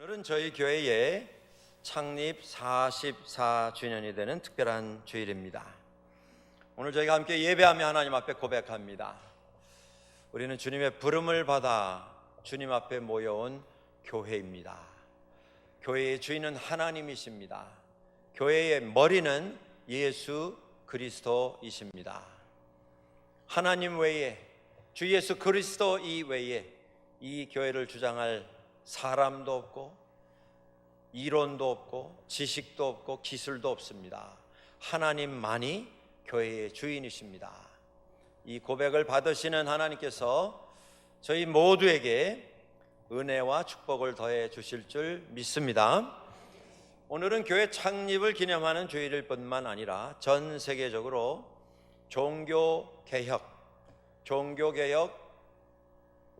오늘은 저희 교회의 창립 44주년이 되는 특별한 주일입니다. 오늘 저희가 함께 예배하며 하나님 앞에 고백합니다. 우리는 주님의 부름을 받아 주님 앞에 모여온 교회입니다. 교회의 주인은 하나님이십니다. 교회의 머리는 예수 그리스도이십니다. 하나님 외에, 주 예수 그리스도 이외에 이 교회를 주장할 사람도 없고 이론도 없고 지식도 없고 기술도 없습니다. 하나님만이 교회의 주인이십니다. 이 고백을 받으시는 하나님께서 저희 모두에게 은혜와 축복을 더해 주실 줄 믿습니다. 오늘은 교회 창립을 기념하는 주일일 뿐만 아니라 전 세계적으로 종교개혁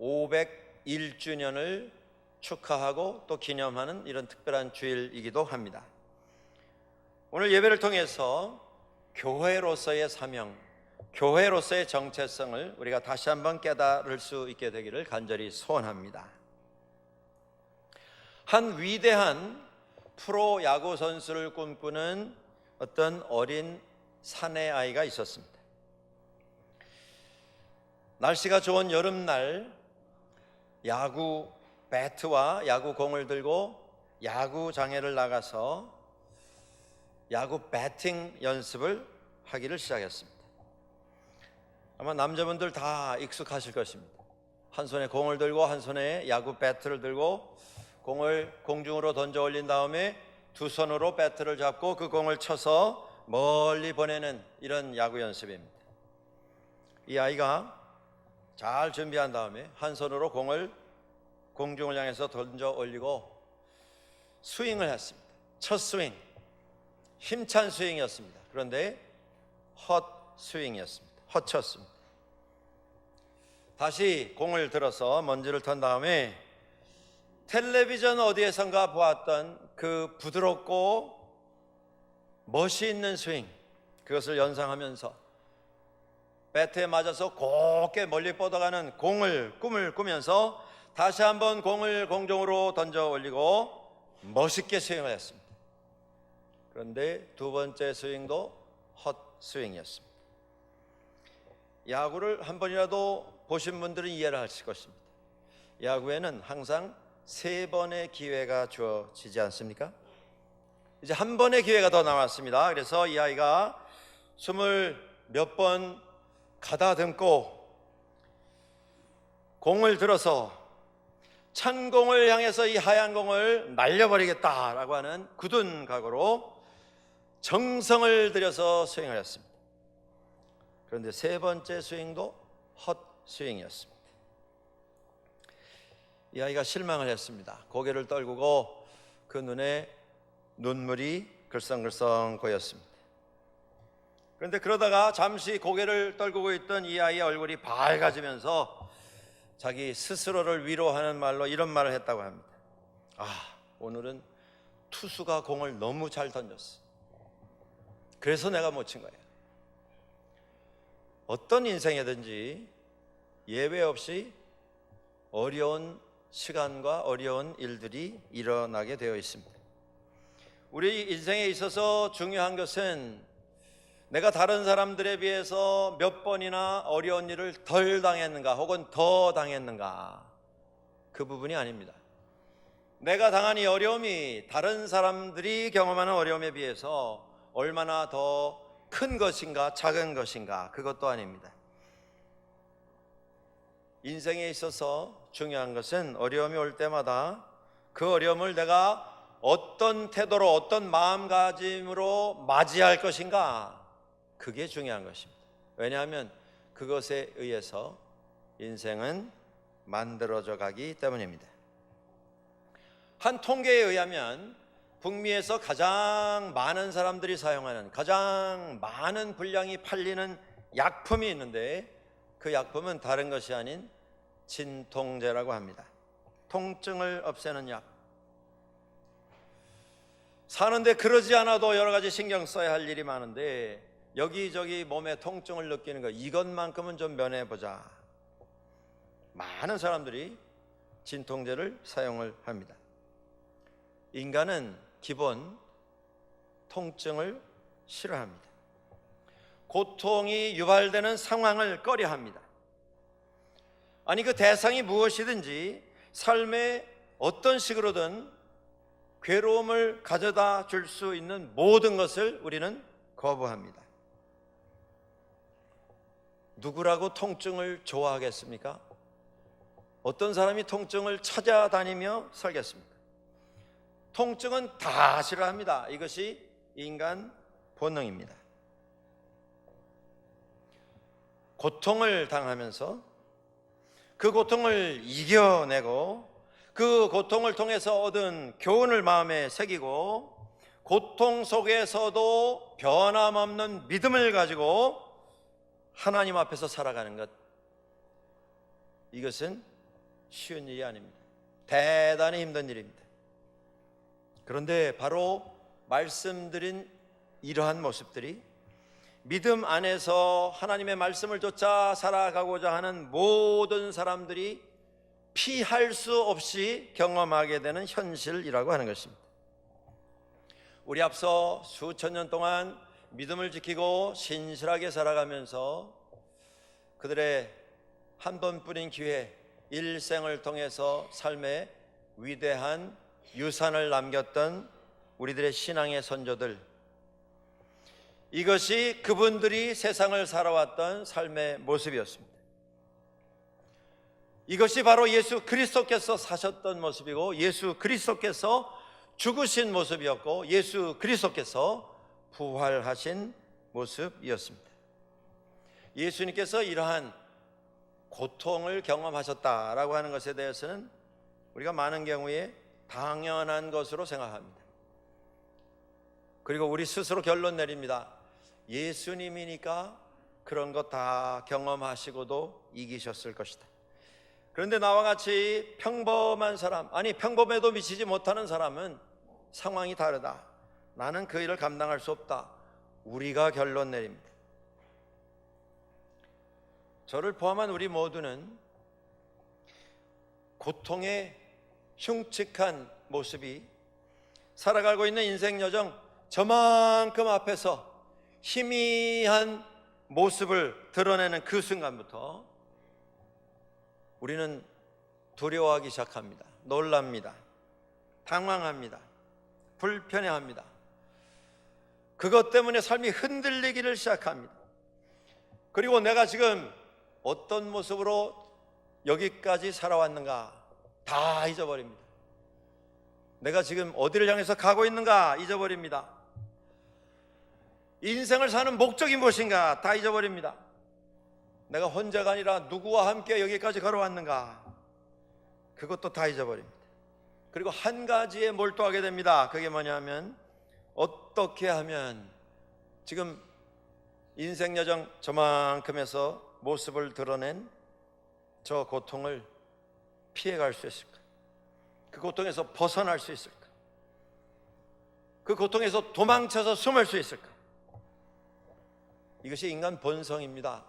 501주년을 축하하고 또 기념하는 이런 특별한 주일이기도 합니다. 오늘 예배를 통해서 교회로서의 사명, 교회로서의 정체성을 우리가 다시 한번 깨달을 수 있게 되기를 간절히 소원합니다. 한 위대한 프로야구 선수를 꿈꾸는 어떤 어린 사내 아이가 있었습니다. 날씨가 좋은 여름날 야구 배트와 야구공을 들고 야구장에를 나가서 야구 배팅 연습을 하기를 시작했습니다. 아마 남자분들 다 익숙하실 것입니다. 한 손에 공을 들고 한 손에 야구 배트를 들고 공을 공중으로 던져 올린 다음에 두 손으로 배트를 잡고 그 공을 쳐서 멀리 보내는 이런 야구 연습입니다. 이 아이가 잘 준비한 다음에 한 손으로 공을 공중을 향해서 던져 올리고 스윙을 했습니다. 첫 스윙, 힘찬 스윙이었습니다. 그런데 헛 스윙이었습니다. 헛쳤습니다. 다시 공을 들어서 먼지를 턴 다음에 텔레비전 어디에선가 보았던 그 부드럽고 멋이 있는 스윙, 그것을 연상하면서 배트에 맞아서 곱게 멀리 뻗어가는 꿈을 꾸면서 다시 한번 공을 공중으로 던져 올리고 멋있게 스윙을 했습니다. 그런데 두 번째 스윙도 헛 스윙이었습니다. 야구를 한 번이라도 보신 분들은 이해를 하실 것입니다. 야구에는 항상 3번의 기회가 주어지지 않습니까? 이제 한 번의 기회가 더 남았습니다. 그래서 이 아이가 20몇 번 가다듬고 공을 들어서 찬 공을 향해서 이 하얀 공을 날려버리겠다라고 하는 굳은 각오로 정성을 들여서 스윙을 했습니다. 그런데 3번째 스윙도 헛 스윙이었습니다. 이 아이가 실망을 했습니다. 고개를 떨구고 그 눈에 눈물이 글썽글썽 고였습니다. 그런데 그러다가 잠시 고개를 떨구고 있던 이 아이의 얼굴이 밝아지면서 자기 스스로를 위로하는 말로 이런 말을 했다고 합니다. 오늘은 투수가 공을 너무 잘 던졌어. 그래서 내가 못 친 거야. 어떤 인생이든지 예외 없이 어려운 시간과 어려운 일들이 일어나게 되어 있습니다. 우리 인생에 있어서 중요한 것은 내가 다른 사람들에 비해서 몇 번이나 어려운 일을 덜 당했는가 혹은 더 당했는가, 그 부분이 아닙니다. 내가 당한 이 어려움이 다른 사람들이 경험하는 어려움에 비해서 얼마나 더 큰 것인가 작은 것인가, 그것도 아닙니다. 인생에 있어서 중요한 것은 어려움이 올 때마다 그 어려움을 내가 어떤 태도로 어떤 마음가짐으로 맞이할 것인가, 그게 중요한 것입니다. 왜냐하면 그것에 의해서 인생은 만들어져 가기 때문입니다. 한 통계에 의하면 북미에서 가장 많은 사람들이 사용하는, 가장 많은 분량이 팔리는 약품이 있는데 그 약품은 다른 것이 아닌 진통제라고 합니다. 통증을 없애는 약. 사는데 그러지 않아도 여러 가지 신경 써야 할 일이 많은데 여기저기 몸에 통증을 느끼는 것, 이것만큼은 좀 면해보자. 많은 사람들이 진통제를 사용을 합니다. 인간은 기본 통증을 싫어합니다. 고통이 유발되는 상황을 꺼려합니다. 아니, 그 대상이 무엇이든지 삶의 어떤 식으로든 괴로움을 가져다 줄 수 있는 모든 것을 우리는 거부합니다. 누구라고 통증을 좋아하겠습니까? 어떤 사람이 통증을 찾아다니며 살겠습니까? 통증은 다 싫어합니다. 이것이 인간 본능입니다. 고통을 당하면서 그 고통을 이겨내고 그 고통을 통해서 얻은 교훈을 마음에 새기고 고통 속에서도 변함없는 믿음을 가지고 하나님 앞에서 살아가는 것, 이것은 쉬운 일이 아닙니다. 대단히 힘든 일입니다. 그런데 바로 말씀드린 이러한 모습들이 믿음 안에서 하나님의 말씀을 쫓아 살아가고자 하는 모든 사람들이 피할 수 없이 경험하게 되는 현실이라고 하는 것입니다. 우리 앞서 수천 년 동안 믿음을 지키고 신실하게 살아가면서 그들의 한 번뿐인 기회, 일생을 통해서 삶의 위대한 유산을 남겼던 우리들의 신앙의 선조들, 이것이 그분들이 세상을 살아왔던 삶의 모습이었습니다. 이것이 바로 예수 그리스도께서 사셨던 모습이고 예수 그리스도께서 죽으신 모습이었고 예수 그리스도께서 부활하신 모습이었습니다. 예수님께서 이러한 고통을 경험하셨다라고 하는 것에 대해서는 우리가 많은 경우에 당연한 것으로 생각합니다. 그리고 우리 스스로 결론 내립니다. 예수님이니까 그런 거 다 경험하시고도 이기셨을 것이다. 그런데 나와 같이 평범한 사람, 아니 평범해도 미치지 못하는 사람은 상황이 다르다. 나는 그 일을 감당할 수 없다. 우리가 결론 내립니다. 저를 포함한 우리 모두는 고통의 흉측한 모습이 살아가고 있는 인생 여정 저만큼 앞에서 희미한 모습을 드러내는 그 순간부터 우리는 두려워하기 시작합니다. 놀랍니다. 당황합니다. 불편해합니다. 그것 때문에 삶이 흔들리기를 시작합니다. 그리고 내가 지금 어떤 모습으로 여기까지 살아왔는가 다 잊어버립니다. 내가 지금 어디를 향해서 가고 있는가 잊어버립니다. 인생을 사는 목적이 무엇인가 다 잊어버립니다. 내가 혼자가 아니라 누구와 함께 여기까지 걸어왔는가, 그것도 다 잊어버립니다. 그리고 한 가지에 몰두하게 됩니다. 그게 뭐냐면 어떻게 하면 지금 인생 여정 저만큼에서 모습을 드러낸 저 고통을 피해갈 수 있을까? 그 고통에서 벗어날 수 있을까? 그 고통에서 도망쳐서 숨을 수 있을까? 이것이 인간 본성입니다.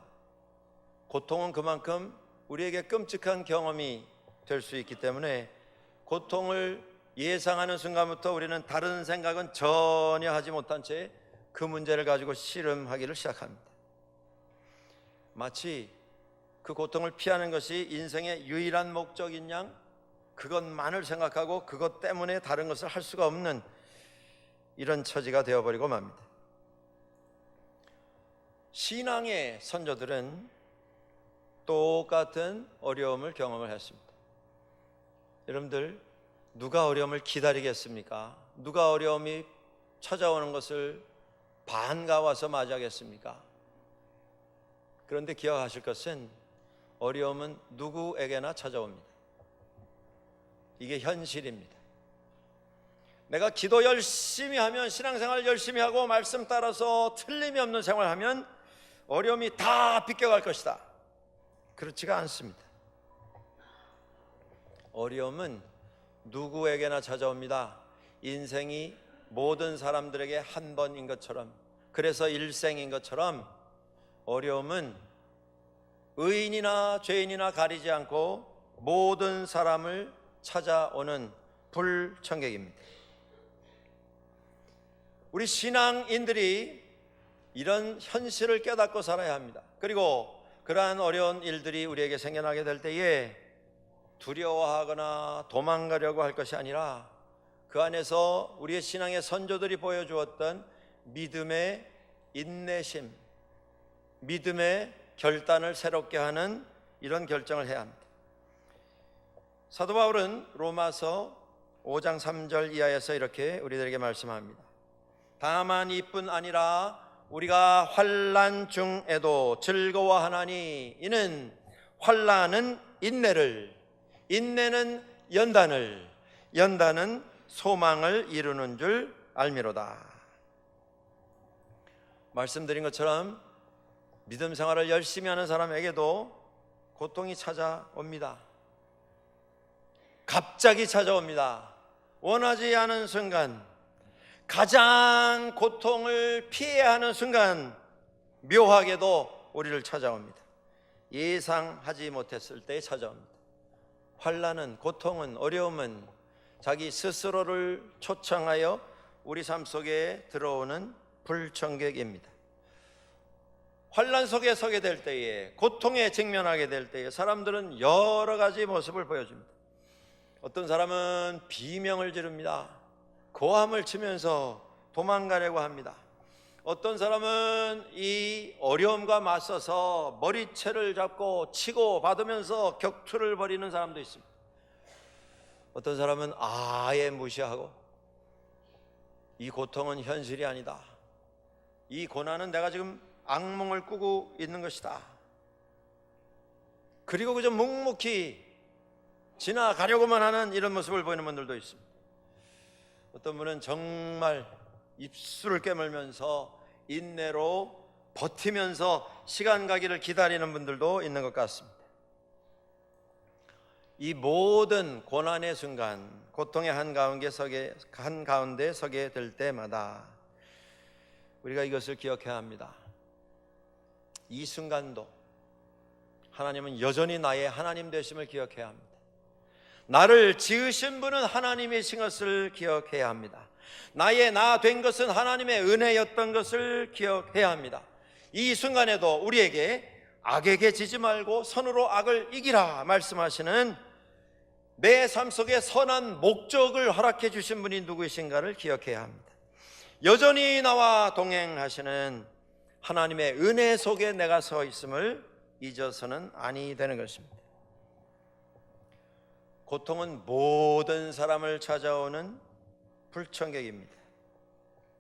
고통은 그만큼 우리에게 끔찍한 경험이 될 수 있기 때문에 고통을 예상하는 순간부터 우리는 다른 생각은 전혀 하지 못한 채 그 문제를 가지고 씨름하기를 시작합니다. 마치 그 고통을 피하는 것이 인생의 유일한 목적인 양 그것만을 생각하고 그것 때문에 다른 것을 할 수가 없는 이런 처지가 되어버리고 맙니다. 신앙의 선조들은 똑같은 어려움을 경험을 했습니다. 여러분들, 누가 어려움을 기다리겠습니까? 누가 어려움이 찾아오는 것을 반가워서 맞이하겠습니까? 그런데 기억하실 것은 어려움은 누구에게나 찾아옵니다. 이게 현실입니다. 내가 기도 열심히 하면, 신앙생활 열심히 하고 말씀 따라서 틀림이 없는 생활하면 어려움이 다 비껴갈 것이다. 그렇지가 않습니다. 어려움은 누구에게나 찾아옵니다. 인생이 모든 사람들에게 한 번인 것처럼, 그래서 일생인 것처럼 어려움은 의인이나 죄인이나 가리지 않고 모든 사람을 찾아오는 불청객입니다. 우리 신앙인들이 이런 현실을 깨닫고 살아야 합니다. 그리고 그러한 어려운 일들이 우리에게 생겨나게 될 때에 두려워하거나 도망가려고 할 것이 아니라 그 안에서 우리의 신앙의 선조들이 보여주었던 믿음의 인내심, 믿음의 결단을 새롭게 하는 이런 결정을 해야 합니다. 사도 바울은 로마서 5장 3절 이하에서 이렇게 우리들에게 말씀합니다. 다만 이뿐 아니라 우리가 환난 중에도 즐거워하나니 이는 환난은 인내를, 인내는 연단을, 연단은 소망을 이루는 줄 알미로다. 말씀드린 것처럼 믿음 생활을 열심히 하는 사람에게도 고통이 찾아옵니다. 갑자기 찾아옵니다. 원하지 않은 순간, 가장 고통을 피해야 하는 순간 묘하게도 우리를 찾아옵니다. 예상하지 못했을 때 찾아옵니다. 환난은, 고통은, 어려움은 자기 스스로를 초청하여 우리 삶 속에 들어오는 불청객입니다. 환난 속에 서게 될 때에, 고통에 직면하게 될 때에 사람들은 여러 가지 모습을 보여줍니다. 어떤 사람은 비명을 지릅니다. 고함을 치면서 도망가려고 합니다. 어떤 사람은 이 어려움과 맞서서 머리채를 잡고 치고 받으면서 격투를 벌이는 사람도 있습니다. 어떤 사람은 아예 무시하고 이 고통은 현실이 아니다, 이 고난은 내가 지금 악몽을 꾸고 있는 것이다, 그리고 그저 묵묵히 지나가려고만 하는 이런 모습을 보이는 분들도 있습니다. 어떤 분은 정말 입술을 깨물면서 인내로 버티면서 시간 가기를 기다리는 분들도 있는 것 같습니다. 이 모든 고난의 순간, 고통의 한가운데 서게 될 때마다 우리가 이것을 기억해야 합니다. 이 순간도 하나님은 여전히 나의 하나님 되심을 기억해야 합니다. 나를 지으신 분은 하나님이신 것을 기억해야 합니다. 나의 나 된 것은 하나님의 은혜였던 것을 기억해야 합니다. 이 순간에도 우리에게 악에게 지지 말고 선으로 악을 이기라 말씀하시는 내 삶 속에 선한 목적을 허락해 주신 분이 누구이신가를 기억해야 합니다. 여전히 나와 동행하시는 하나님의 은혜 속에 내가 서 있음을 잊어서는 아니 되는 것입니다. 고통은 모든 사람을 찾아오는 불청객입니다.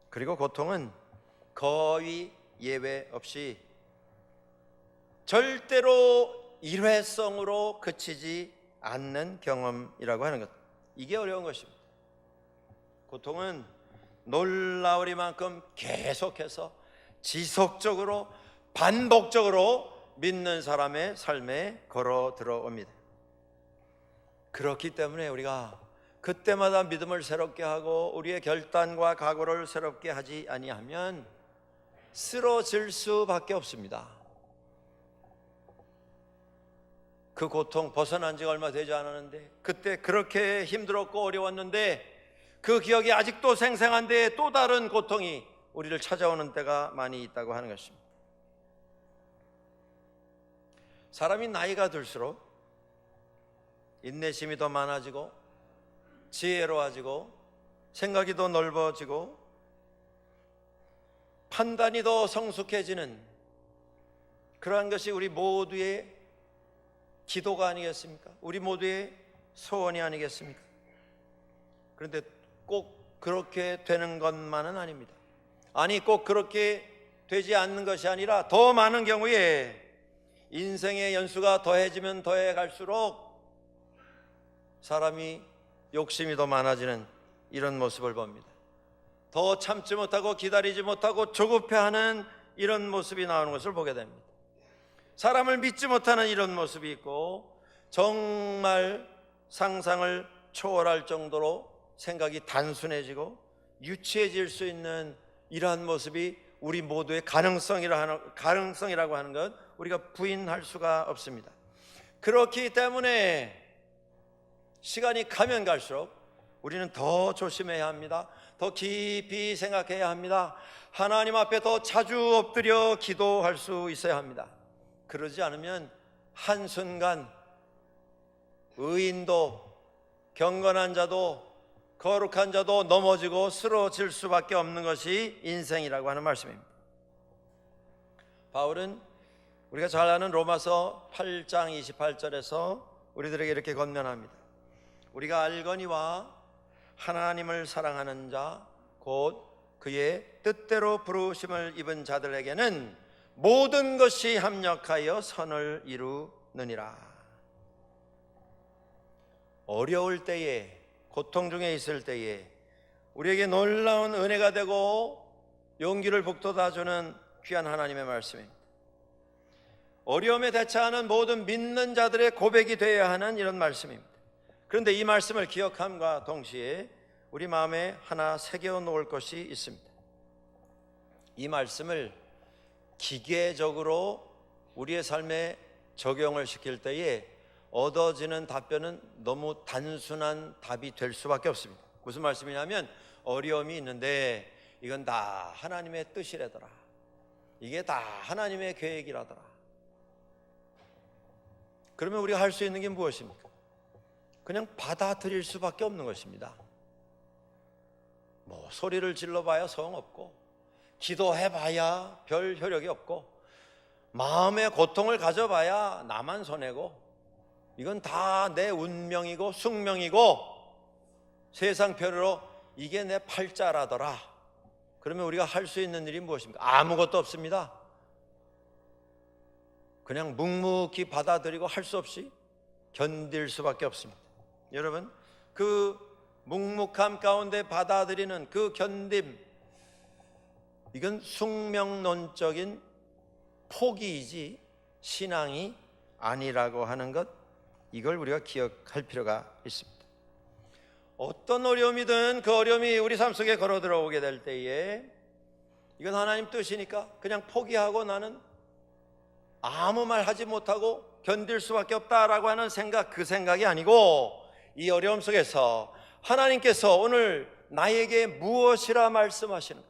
그리고 고통은 거의 예외 없이 절대로 일회성으로 그치지 않는 경험이라고 하는 것, 이게 어려운 것입니다. 고통은 놀라우리만큼 계속해서 지속적으로 반복적으로 믿는 사람의 삶에 걸어 들어옵니다. 그렇기 때문에 우리가 그때마다 믿음을 새롭게 하고 우리의 결단과 각오를 새롭게 하지 아니하면 쓰러질 수밖에 없습니다. 그 고통 벗어난 지가 얼마 되지 않았는데, 그때 그렇게 힘들었고 어려웠는데 그 기억이 아직도 생생한데 또 다른 고통이 우리를 찾아오는 때가 많이 있다고 하는 것입니다. 사람이 나이가 들수록 인내심이 더 많아지고 지혜로워지고 생각이 더 넓어지고 판단이 더 성숙해지는 그러한 것이 우리 모두의 기도가 아니겠습니까? 우리 모두의 소원이 아니겠습니까? 그런데 꼭 그렇게 되는 것만은 아닙니다. 아니, 꼭 그렇게 되지 않는 것이 아니라 더 많은 경우에 인생의 연수가 더해지면 더해 갈수록 사람이 욕심이 더 많아지는 이런 모습을 봅니다. 더 참지 못하고 기다리지 못하고 조급해하는 이런 모습이 나오는 것을 보게 됩니다. 사람을 믿지 못하는 이런 모습이 있고 정말 상상을 초월할 정도로 생각이 단순해지고 유치해질 수 있는 이러한 모습이 우리 모두의 가능성이라고 하는 것 우리가 부인할 수가 없습니다. 그렇기 때문에 시간이 가면 갈수록 우리는 더 조심해야 합니다. 더 깊이 생각해야 합니다. 하나님 앞에 더 자주 엎드려 기도할 수 있어야 합니다. 그러지 않으면 한순간 의인도 경건한 자도 거룩한 자도 넘어지고 쓰러질 수밖에 없는 것이 인생이라고 하는 말씀입니다. 바울은 우리가 잘 아는 로마서 8장 28절에서 우리들에게 이렇게 권면합니다. 우리가 알거니와 하나님을 사랑하는 자 곧 그의 뜻대로 부르심을 입은 자들에게는 모든 것이 합력하여 선을 이루느니라. 어려울 때에, 고통 중에 있을 때에 우리에게 놀라운 은혜가 되고 용기를 북돋아주는 귀한 하나님의 말씀입니다. 어려움에 대처하는 모든 믿는 자들의 고백이 되어야 하는 이런 말씀입니다. 그런데 이 말씀을 기억함과 동시에 우리 마음에 하나 새겨 놓을 것이 있습니다. 이 말씀을 기계적으로 우리의 삶에 적용을 시킬 때에 얻어지는 답변은 너무 단순한 답이 될 수밖에 없습니다. 무슨 말씀이냐면 어려움이 있는데 이건 다 하나님의 뜻이라더라. 이게 다 하나님의 계획이라더라. 그러면 우리가 할 수 있는 게 무엇입니까? 그냥 받아들일 수밖에 없는 것입니다. 뭐 소리를 질러봐야 소용없고 기도해봐야 별 효력이 없고 마음의 고통을 가져봐야 나만 손해고 이건 다 내 운명이고 숙명이고 세상 별로 이게 내 팔자라더라. 그러면 우리가 할 수 있는 일이 무엇입니까? 아무것도 없습니다. 그냥 묵묵히 받아들이고 할 수 없이 견딜 수밖에 없습니다. 여러분, 그 묵묵함 가운데 받아들이는 그 견딤, 이건 숙명론적인 포기이지 신앙이 아니라고 하는 것, 이걸 우리가 기억할 필요가 있습니다. 어떤 어려움이든 그 어려움이 우리 삶 속에 걸어 들어오게 될 때에 이건 하나님 뜻이니까 그냥 포기하고 나는 아무 말 하지 못하고 견딜 수밖에 없다라고 하는 생각, 그 생각이 아니고 이 어려움 속에서 하나님께서 오늘 나에게 무엇이라 말씀하시는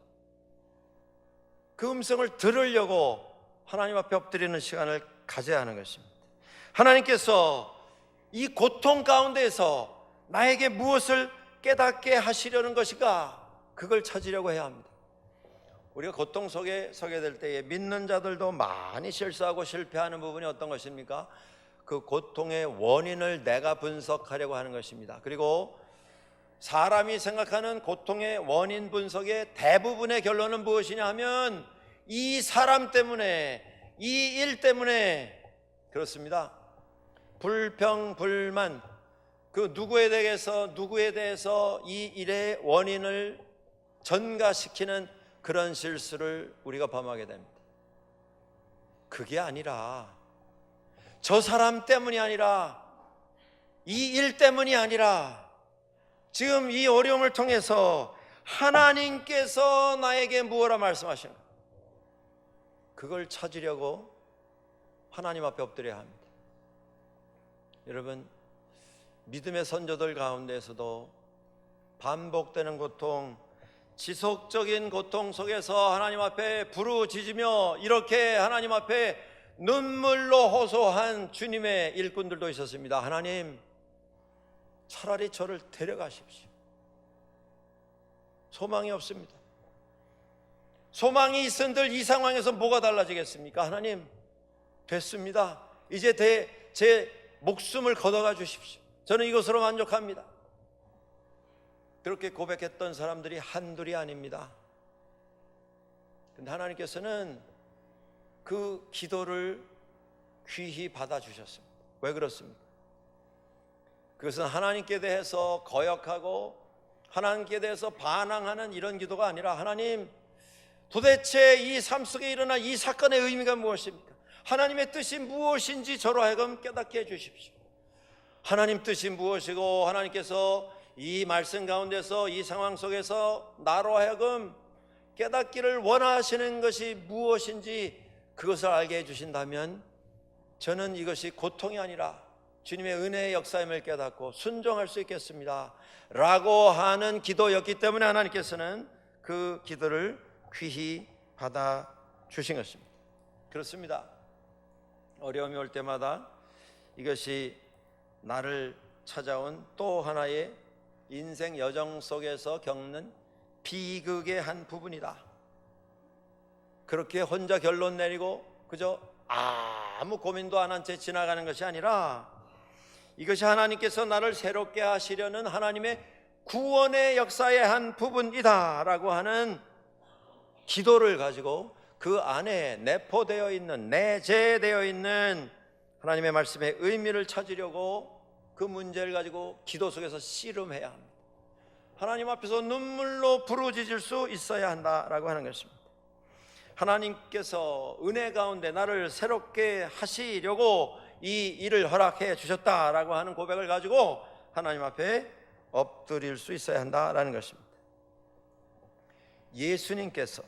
그 음성을 들으려고 하나님 앞에 엎드리는 시간을 가져야 하는 것입니다. 하나님께서 이 고통 가운데에서 나에게 무엇을 깨닫게 하시려는 것인가, 그걸 찾으려고 해야 합니다. 우리가 고통 속에 서게 될 때에 믿는 자들도 많이 실수하고 실패하는 부분이 어떤 것입니까? 그 고통의 원인을 내가 분석하려고 하는 것입니다. 그리고 사람이 생각하는 고통의 원인 분석의 대부분의 결론은 무엇이냐 하면 이 사람 때문에, 이 일 때문에, 그렇습니다. 불평, 불만, 그 누구에 대해서 이 일의 원인을 전가시키는 그런 실수를 우리가 범하게 됩니다. 그게 아니라, 저 사람 때문이 아니라, 이 일 때문이 아니라 지금 이 어려움을 통해서 하나님께서 나에게 무엇라 말씀하시는 것, 그걸 찾으려고 하나님 앞에 엎드려야 합니다. 여러분, 믿음의 선조들 가운데서도 반복되는 고통, 지속적인 고통 속에서 하나님 앞에 부르짖으며 이렇게 하나님 앞에 눈물로 호소한 주님의 일꾼들도 있었습니다. 하나님, 차라리 저를 데려가십시오. 소망이 없습니다. 소망이 있은들 이 상황에서 뭐가 달라지겠습니까? 하나님, 됐습니다. 이제 제 목숨을 걷어가 주십시오. 저는 이것으로 만족합니다. 그렇게 고백했던 사람들이 한둘이 아닙니다. 그런데 하나님께서는 그 기도를 귀히 받아주셨습니다. 왜 그렇습니까? 그것은 하나님께 대해서 거역하고 하나님께 대해서 반항하는 이런 기도가 아니라, 하나님, 도대체 이 삶 속에 일어난 이 사건의 의미가 무엇입니까? 하나님의 뜻이 무엇인지 저로 하여금 깨닫게 해주십시오. 하나님 뜻이 무엇이고 하나님께서 이 말씀 가운데서 이 상황 속에서 나로 하여금 깨닫기를 원하시는 것이 무엇인지 그것을 알게 해주신다면 저는 이것이 고통이 아니라 주님의 은혜의 역사임을 깨닫고 순종할 수 있겠습니다 라고 하는 기도였기 때문에 하나님께서는 그 기도를 귀히 받아 주신 것입니다. 그렇습니다. 어려움이 올 때마다 이것이 나를 찾아온 또 하나의 인생 여정 속에서 겪는 비극의 한 부분이다. 그렇게 혼자 결론 내리고 그저 아무 고민도 안 한 채 지나가는 것이 아니라 이것이 하나님께서 나를 새롭게 하시려는 하나님의 구원의 역사의 한 부분이다 라고 하는 기도를 가지고 그 안에 내포되어 있는, 내재되어 있는 하나님의 말씀의 의미를 찾으려고 그 문제를 가지고 기도 속에서 씨름해야 합니다. 하나님 앞에서 눈물로 부르짖을 수 있어야 한다라고 하는 것입니다. 하나님께서 은혜 가운데 나를 새롭게 하시려고 이 일을 허락해 주셨다라고 하는 고백을 가지고 하나님 앞에 엎드릴 수 있어야 한다라는 것입니다. 예수님께서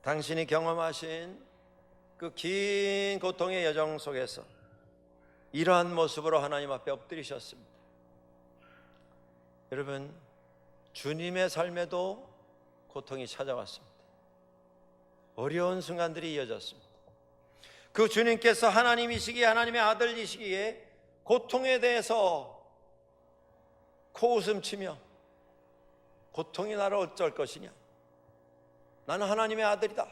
당신이 경험하신 그 긴 고통의 여정 속에서 이러한 모습으로 하나님 앞에 엎드리셨습니다. 여러분, 주님의 삶에도 고통이 찾아왔습니다. 어려운 순간들이 이어졌습니다. 그 주님께서 하나님이시기에, 하나님의 아들이시기에 고통에 대해서 코웃음 치며 고통이 나를 어쩔 것이냐, 나는 하나님의 아들이다,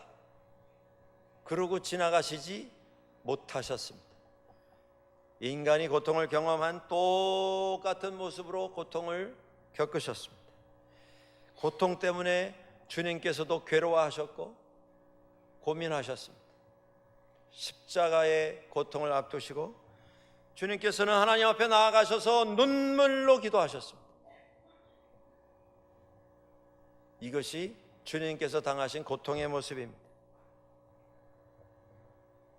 그러고 지나가시지 못하셨습니다. 인간이 고통을 경험한 똑같은 모습으로 고통을 겪으셨습니다. 고통 때문에 주님께서도 괴로워하셨고 고민하셨습니다. 십자가의 고통을 앞두시고 주님께서는 하나님 앞에 나아가셔서 눈물로 기도하셨습니다. 이것이 주님께서 당하신 고통의 모습입니다.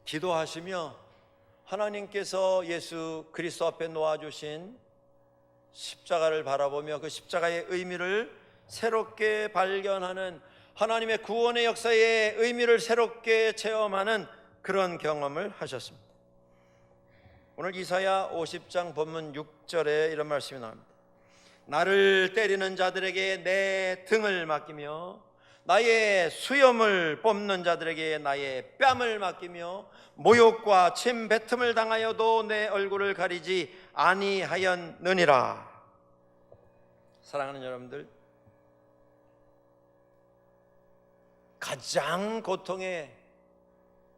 기도하시며 하나님께서 예수 그리스도 앞에 놓아주신 십자가를 바라보며 그 십자가의 의미를 새롭게 발견하는, 하나님의 구원의 역사의 의미를 새롭게 체험하는 그런 경험을 하셨습니다. 오늘 이사야 50장 본문 6절에 이런 말씀이 나옵니다. 나를 때리는 자들에게 내 등을 맡기며 나의 수염을 뽑는 자들에게 나의 뺨을 맡기며 모욕과 침뱉음을 당하여도 내 얼굴을 가리지 아니하였느니라. 사랑하는 여러분들, 가장 고통의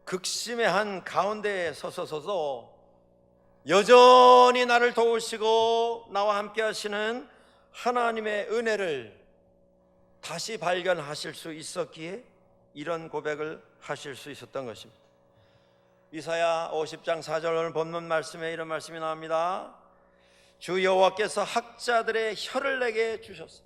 극심의 한 가운데에 서서 여전히 나를 도우시고 나와 함께 하시는 하나님의 은혜를 다시 발견하실 수 있었기에 이런 고백을 하실 수 있었던 것입니다. 이사야 50장 4절 오늘 본문 말씀에 이런 말씀이 나옵니다. 주 여호와께서 학자들의 혀를 내게 주셨어.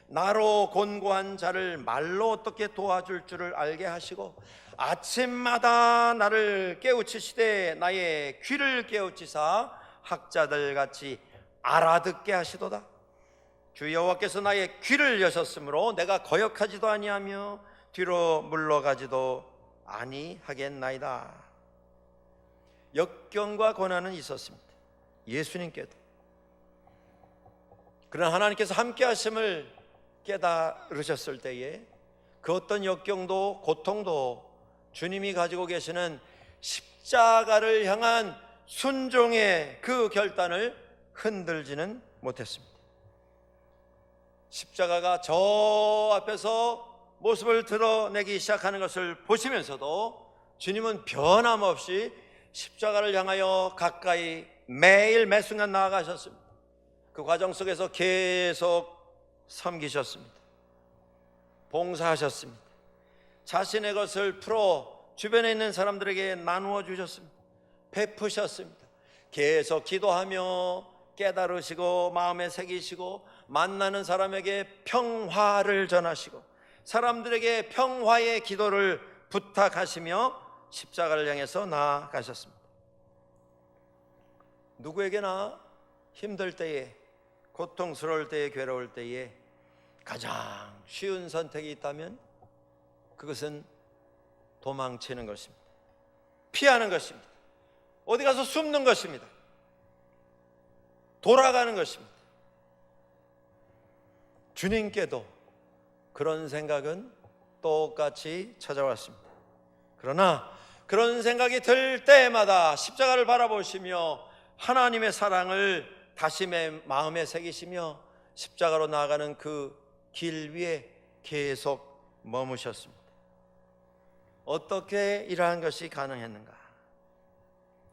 나로 곤고한 자를 말로 어떻게 도와줄 줄을 알게 하시고 아침마다 나를 깨우치시되 나의 귀를 깨우치사 학자들 같이 알아듣게 하시도다. 주 여호와께서 나의 귀를 여셨으므로 내가 거역하지도 아니하며 뒤로 물러가지도 아니하겠나이다. 역경과 고난은 있었습니다. 예수님께도. 그러나 하나님께서 함께 하심을 깨달으셨을 때에 그 어떤 역경도 고통도 주님이 가지고 계시는 십자가를 향한 순종의 그 결단을 흔들지는 못했습니다. 십자가가 저 앞에서 모습을 드러내기 시작하는 것을 보시면서도 주님은 변함없이 십자가를 향하여 가까이 매일 매순간 나아가셨습니다. 그 과정 속에서 계속 섬기셨습니다. 봉사하셨습니다. 자신의 것을 풀어 주변에 있는 사람들에게 나누어 주셨습니다. 베푸셨습니다. 계속 기도하며 깨달으시고 마음에 새기시고 만나는 사람에게 평화를 전하시고 사람들에게 평화의 기도를 부탁하시며 십자가를 향해서 나아가셨습니다. 누구에게나 힘들 때에, 고통스러울 때에, 괴로울 때에 가장 쉬운 선택이 있다면 그것은 도망치는 것입니다. 피하는 것입니다. 어디 가서 숨는 것입니다. 돌아가는 것입니다. 주님께도 그런 생각은 똑같이 찾아왔습니다. 그러나 그런 생각이 들 때마다 십자가를 바라보시며 하나님의 사랑을 다시 마음에 새기시며 십자가로 나아가는 그 길 위에 계속 머무셨습니다. 어떻게 이러한 것이 가능했는가?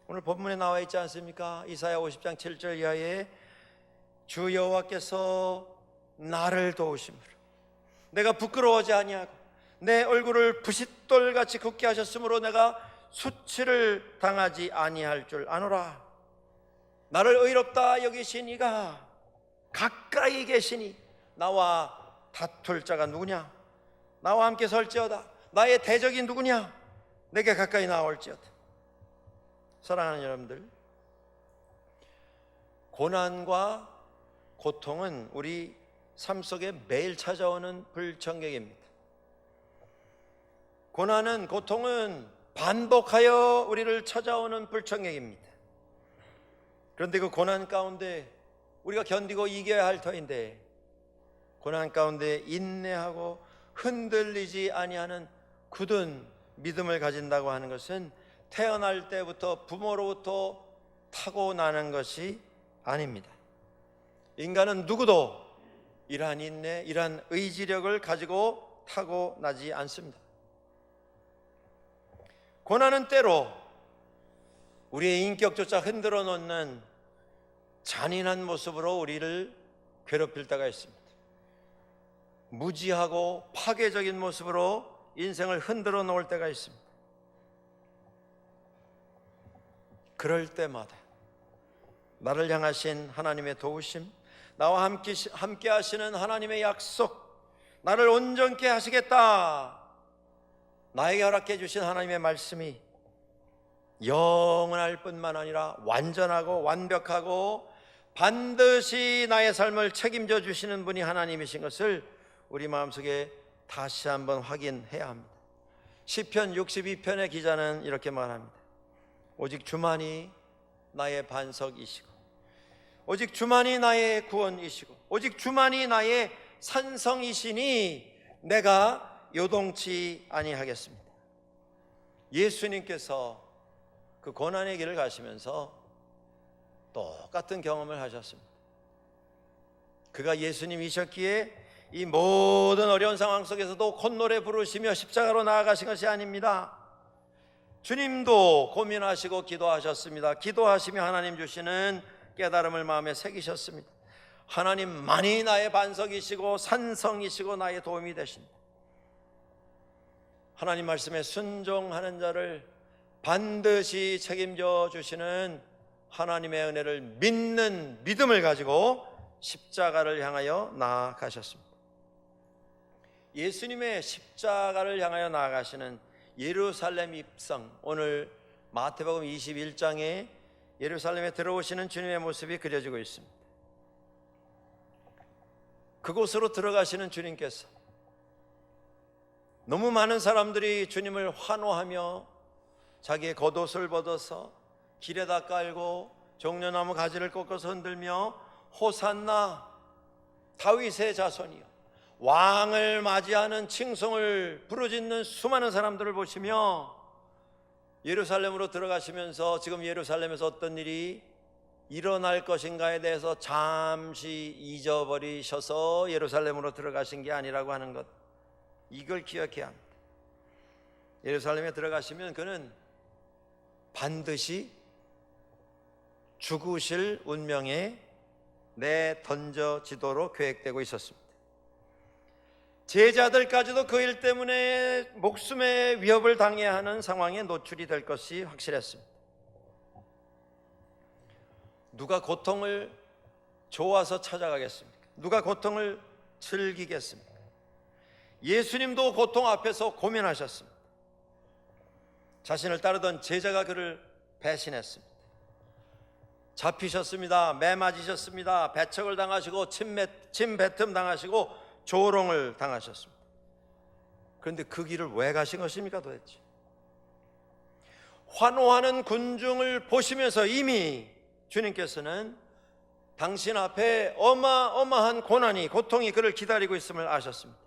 오늘 본문에 나와 있지 않습니까? 이사야 50장 7절 이하에 주 여호와께서 나를 도우심으로 내가 부끄러워하지 아니하고 내 얼굴을 부싯돌같이 굳게 하셨으므로 내가 수치를 당하지 아니할 줄 아노라. 나를 의롭다 여기신 이가 가까이 계시니 나와 다툴 자가 누구냐? 나와 함께 설지어다. 나의 대적이 누구냐? 내게 가까이 나올지어다. 사랑하는 여러분들, 고난과 고통은 우리 삶 속에 매일 찾아오는 불청객입니다. 고난은, 고통은 반복하여 우리를 찾아오는 불청객입니다. 그런데 그 고난 가운데 우리가 견디고 이겨야 할 터인데, 고난 가운데 인내하고 흔들리지 아니하는 굳은 믿음을 가진다고 하는 것은 태어날 때부터 부모로부터 타고나는 것이 아닙니다. 인간은 누구도 이러한 인내, 이러한 의지력을 가지고 타고나지 않습니다. 고난은 때로 우리의 인격조차 흔들어 놓는 잔인한 모습으로 우리를 괴롭힐 때가 있습니다. 무지하고 파괴적인 모습으로 인생을 흔들어 놓을 때가 있습니다. 그럴 때마다 나를 향하신 하나님의 도우심, 나와 함께 하시는 하나님의 약속, 나를 온전케 하시겠다, 나에게 허락해 주신 하나님의 말씀이 영원할 뿐만 아니라 완전하고 완벽하고 반드시 나의 삶을 책임져 주시는 분이 하나님이신 것을 우리 마음속에 다시 한번 확인해야 합니다. 시편 62편의 기자는 이렇게 말합니다. 오직 주만이 나의 반석이시고, 오직 주만이 나의 구원이시고, 오직 주만이 나의 산성이시니 내가 요동치 아니하겠습니다. 예수님께서 그 고난의 길을 가시면서 똑같은 경험을 하셨습니다. 그가 예수님이셨기에 이 모든 어려운 상황 속에서도 콧노래 부르시며 십자가로 나아가신 것이 아닙니다. 주님도 고민하시고 기도하셨습니다. 기도하시며 하나님 주시는 깨달음을 마음에 새기셨습니다. 하나님만이 나의 반석이시고 산성이시고 나의 도움이 되신다. 하나님 말씀에 순종하는 자를 반드시 책임져 주시는 하나님의 은혜를 믿는 믿음을 가지고 십자가를 향하여 나아가셨습니다. 예수님의 십자가를 향하여 나아가시는 예루살렘 입성, 오늘 마태복음 21장에 예루살렘에 들어오시는 주님의 모습이 그려지고 있습니다. 그곳으로 들어가시는 주님께서 너무 많은 사람들이 주님을 환호하며 자기의 겉옷을 벗어서 길에다 깔고 종려나무 가지를 꺾어서 흔들며 호산나 다윗의 자손이여, 왕을 맞이하는 칭송을 부르짖는 수많은 사람들을 보시며 예루살렘으로 들어가시면서 지금 예루살렘에서 어떤 일이 일어날 것인가에 대해서 잠시 잊어버리셔서 예루살렘으로 들어가신 게 아니라고 하는 것, 이걸 기억해야 합니다. 예루살렘에 들어가시면 그는 반드시 죽으실 운명에 내던져지도록 계획되고 있었습니다. 제자들까지도 그 일 때문에 목숨의 위협을 당해야 하는 상황에 노출이 될 것이 확실했습니다. 누가 고통을 좋아서 찾아가겠습니까? 누가 고통을 즐기겠습니까? 예수님도 고통 앞에서 고민하셨습니다. 자신을 따르던 제자가 그를 배신했습니다. 잡히셨습니다. 매 맞으셨습니다. 배척을 당하시고 침뱉음 당하시고 조롱을 당하셨습니다. 그런데 그 길을 왜 가신 것입니까 도대체? 환호하는 군중을 보시면서 이미 주님께서는 당신 앞에 어마어마한 고난이, 고통이 그를 기다리고 있음을 아셨습니다.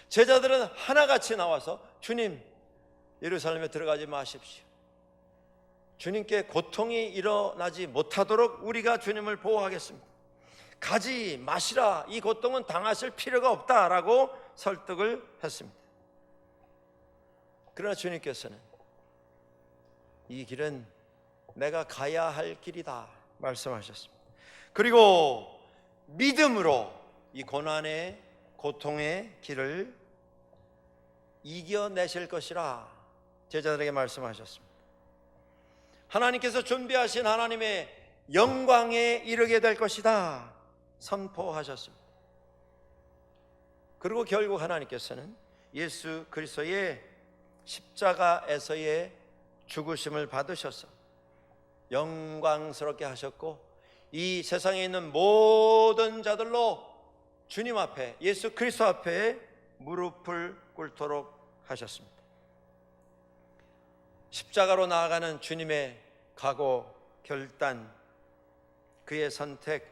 제자들은 하나같이 나와서 주님, 예루살렘에 들어가지 마십시오. 주님께 고통이 일어나지 못하도록 우리가 주님을 보호하겠습니다. 가지 마시라. 이 고통은 당하실 필요가 없다라고 설득을 했습니다. 그러나 주님께서는 이 길은 내가 가야 할 길이다 말씀하셨습니다. 그리고 믿음으로 이 고난의, 고통의 길을 이겨내실 것이라 제자들에게 말씀하셨습니다. 하나님께서 준비하신 하나님의 영광에 이르게 될 것이다 선포하셨습니다. 그리고 결국 하나님께서는 예수 그리스도의 십자가에서의 죽으심을 받으셔서 영광스럽게 하셨고, 이 세상에 있는 모든 자들로 주님 앞에, 예수 그리스도 앞에 무릎을 꿇도록 하셨습니다. 십자가로 나아가는 주님의 각오, 결단, 그의 선택,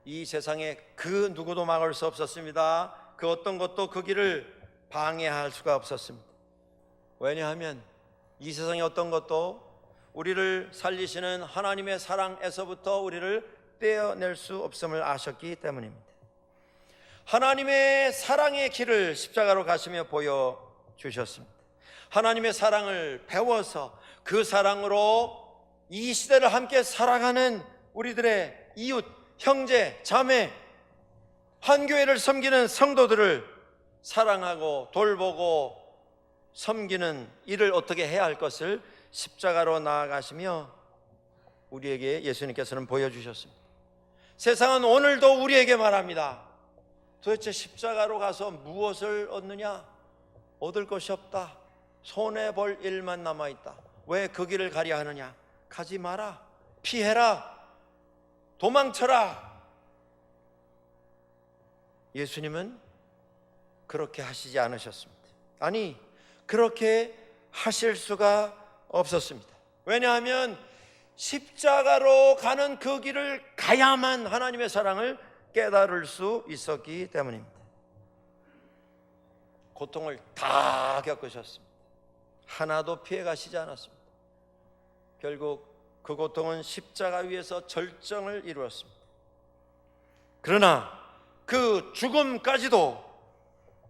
이 세상에 그 누구도 막을 수 없었습니다. 그 어떤 것도 그 길을 방해할 수가 없었습니다. 왜냐하면 이 세상의 어떤 것도 우리를 살리시는 하나님의 사랑에서부터 우리를 떼어낼 수 없음을 아셨기 때문입니다. 하나님의 사랑의 길을 십자가로 가시며 보여주셨습니다. 하나님의 사랑을 배워서 그 사랑으로 이 시대를 함께 살아가는 우리들의 이웃, 형제, 자매, 한 교회를 섬기는 성도들을 사랑하고 돌보고 섬기는 일을 어떻게 해야 할 것을 십자가로 나아가시며 우리에게 예수님께서는 보여주셨습니다. 세상은 오늘도 우리에게 말합니다. 도대체 십자가로 가서 무엇을 얻느냐? 얻을 것이 없다. 손해볼 일만 남아있다. 왜 그 길을 가려 하느냐? 가지 마라. 피해라. 도망쳐라. 예수님은 그렇게 하시지 않으셨습니다. 아니, 그렇게 하실 수가 없었습니다. 왜냐하면 십자가로 가는 그 길을 가야만 하나님의 사랑을 깨달을 수 있었기 때문입니다. 고통을 다 겪으셨습니다. 하나도 피해가시지 않았습니다. 결국 그 고통은 십자가 위에서 절정을 이루었습니다. 그러나 그 죽음까지도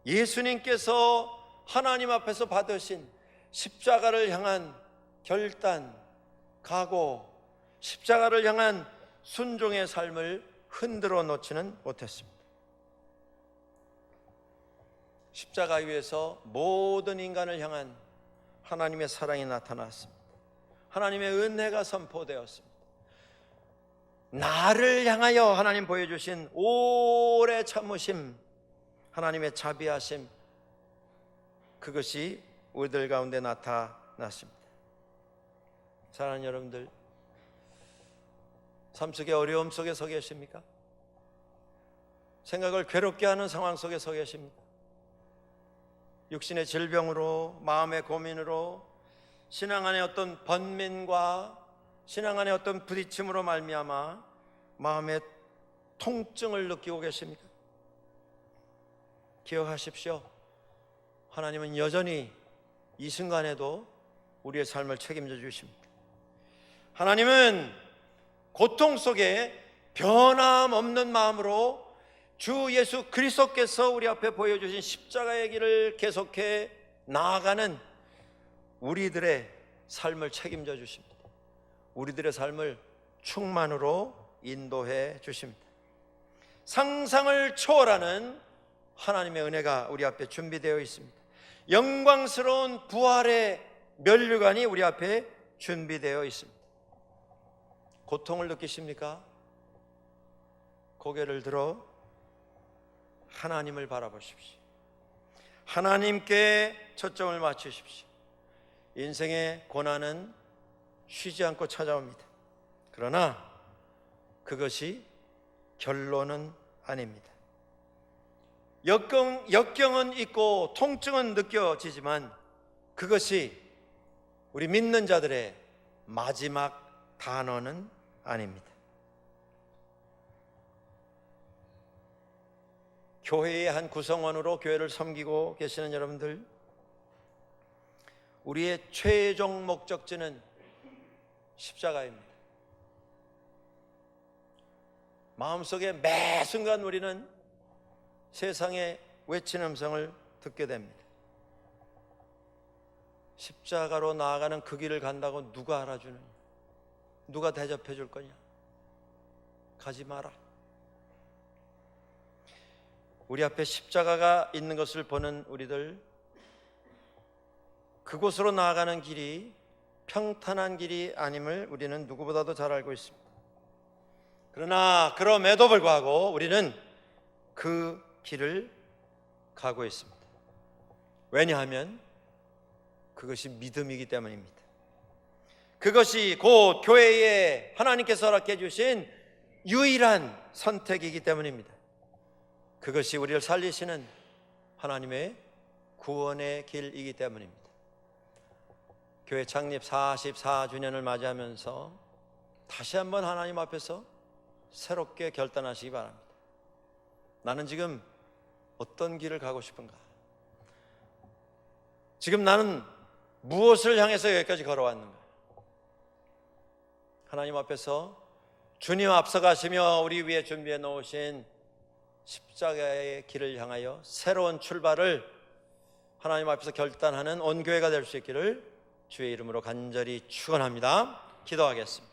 예수님께서 하나님 앞에서 받으신 십자가를 향한 결단, 각오, 십자가를 향한 순종의 삶을 흔들어 놓지는 못했습니다. 십자가 위에서 모든 인간을 향한 하나님의 사랑이 나타났습니다. 하나님의 은혜가 선포되었습니다. 나를 향하여 하나님 보여주신 오래 참으심, 하나님의 자비하심, 그것이 우리들 가운데 나타났습니다. 사랑하는 여러분들, 삶 속의 어려움 속에 서 계십니까? 생각을 괴롭게 하는 상황 속에 서 계십니까? 육신의 질병으로, 마음의 고민으로, 신앙 안에 어떤 번민과 신앙 안에 어떤 부딪힘으로 말미암아 마음의 통증을 느끼고 계십니까? 기억하십시오. 하나님은 여전히 이 순간에도 우리의 삶을 책임져 주십니다. 하나님은 고통 속에 변함없는 마음으로 주 예수 그리스도께서 우리 앞에 보여주신 십자가의 길을 계속해 나아가는 우리들의 삶을 책임져 주십니다. 우리들의 삶을 충만으로 인도해 주십니다. 상상을 초월하는 하나님의 은혜가 우리 앞에 준비되어 있습니다. 영광스러운 부활의 면류관이 우리 앞에 준비되어 있습니다. 고통을 느끼십니까? 고개를 들어 하나님을 바라보십시오. 하나님께 초점을 맞추십시오. 인생의 고난은 쉬지 않고 찾아옵니다. 그러나 그것이 결론은 아닙니다. 역경은 있고 통증은 느껴지지만 그것이 우리 믿는 자들의 마지막 단어는 아닙니다. 교회의 한 구성원으로 교회를 섬기고 계시는 여러분들, 우리의 최종 목적지는 십자가입니다. 마음속에 매 순간 우리는 세상의 외치는 음성을 듣게 됩니다. 십자가로 나아가는 그 길을 간다고 누가 알아주느냐? 누가 대접해 줄 거냐? 가지 마라. 우리 앞에 십자가가 있는 것을 보는 우리들, 그곳으로 나아가는 길이 평탄한 길이 아님을 우리는 누구보다도 잘 알고 있습니다. 그러나 그럼에도 불구하고 우리는 그 길을 가고 있습니다. 왜냐하면 그것이 믿음이기 때문입니다. 그것이 곧 교회에 하나님께서 허락해 주신 유일한 선택이기 때문입니다. 그것이 우리를 살리시는 하나님의 구원의 길이기 때문입니다. 교회 창립 44주년을 맞이하면서 다시 한번 하나님 앞에서 새롭게 결단하시기 바랍니다. 나는 지금 어떤 길을 가고 싶은가? 지금 나는 무엇을 향해서 여기까지 걸어왔는가? 하나님 앞에서 주님 앞서가시며 우리 위에 준비해 놓으신 십자가의 길을 향하여 새로운 출발을 하나님 앞에서 결단하는 온 교회가 될 수 있기를 주의 이름으로 간절히 축원합니다. 기도하겠습니다.